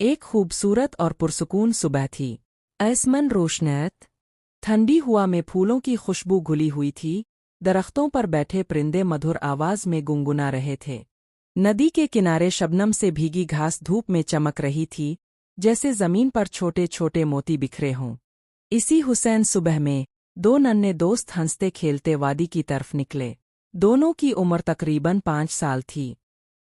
ایک خوبصورت اور پرسکون صبح تھی۔ آسمان روشنیت ٹھنڈی ہوا میں پھولوں کی خوشبو گھلی ہوئی تھی، درختوں پر بیٹھے پرندے مدھر آواز میں گنگنا رہے تھے۔ ندی کے کنارے شبنم سے بھیگی گھاس دھوپ میں چمک رہی تھی، جیسے زمین پر چھوٹے چھوٹے موتی بکھرے ہوں۔ اسی حسین صبح میں دو ننھے دوست ہنستے کھیلتے وادی کی طرف نکلے۔ دونوں کی عمر تقریباً 5 سال تھی۔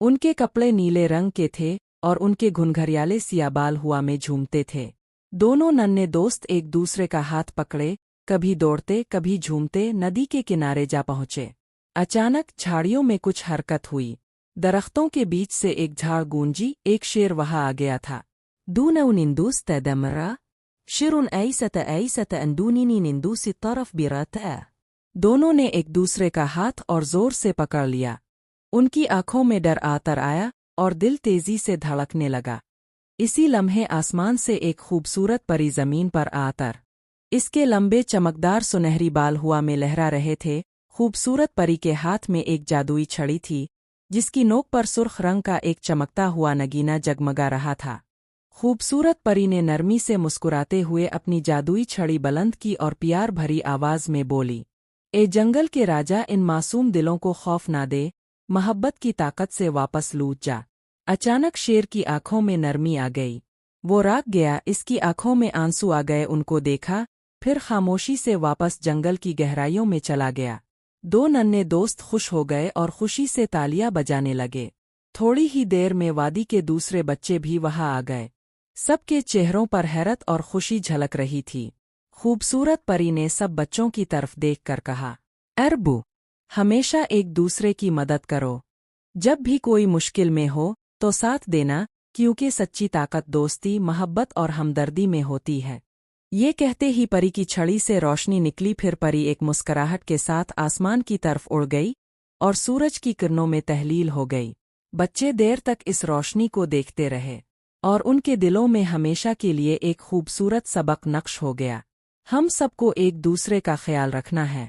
ان کے کپڑے نیلے رنگ کے تھے اور ان کے گھنگھریالے سیاہ بال ہوا میں جھومتے تھے۔ دونوں ننھے دوست ایک دوسرے کا ہاتھ پکڑے، کبھی دوڑتے کبھی جھومتے ندی کے کنارے جا پہنچے۔ اچانک جھاڑیوں میں کچھ حرکت ہوئی۔ درختوں کے بیچ سے ایک جھاڑ گونجی، ایک شیر وہاں آ گیا تھا۔ دون نندوس تدمرا شرن ایست اندونینی نندوسی طرف براتا۔ دونوں نے ایک دوسرے کا ہاتھ اور زور سے پکڑ لیا۔ ان کی آنکھوں میں ڈر آتر آیا اور دل تیزی سے دھڑکنے لگا۔ اسی لمحے آسمان سے ایک خوبصورت پری زمین پر آتر۔ اس کے لمبے چمکدار سنہری بال ہوا میں لہرا رہے تھے۔ خوبصورت پری کے ہاتھ میں ایک جادوئی چھڑی تھی، جس کی نوک پر سرخ رنگ کا ایک چمکتا ہوا نگینہ جگمگا رہا تھا۔ خوبصورت پری نے نرمی سے مسکراتے ہوئے اپنی جادوئی چھڑی بلند کی اور پیار بھری آواز میں بولی، اے جنگل کے راجا، ان معصوم دلوں کو خوف نہ دے، محبت کی طاقت سے واپس لوٹ جا۔ اچانک شیر کی آنکھوں میں نرمی آ گئی۔ وہ راگ گیا، اس کی آنکھوں میں آنسو آ گئے۔ ان کو دیکھا، پھر خاموشی سے واپس جنگل کی گہرائیوں میں چلا گیا۔ دو ننھے دوست خوش ہو گئے اور خوشی سے تالیاں بجانے لگے۔ تھوڑی ہی دیر میں وادی کے دوسرے بچے بھی وہاں آ گئے۔ سب کے چہروں پر حیرت اور خوشی جھلک رہی تھی۔ خوبصورت پری نے سب بچوں کی طرف دیکھ کر کہا، اربو، ہمیشہ ایک دوسرے کی مدد کرو۔ جب بھی کوئی مشکل میں ہو تو ساتھ دینا، کیونکہ سچی طاقت دوستی، محبت اور ہمدردی میں ہوتی ہے۔ یہ کہتے ہی پری کی چھڑی سے روشنی نکلی، پھر پری ایک مسکراہٹ کے ساتھ آسمان کی طرف اڑ گئی اور سورج کی کرنوں میں تحلیل ہو گئی۔ بچے دیر تک اس روشنی کو دیکھتے رہے اور ان کے دلوں میں ہمیشہ کے لیے ایک خوبصورت سبق نقش ہو گیا۔ ہم سب کو ایک دوسرے کا خیال رکھنا ہے۔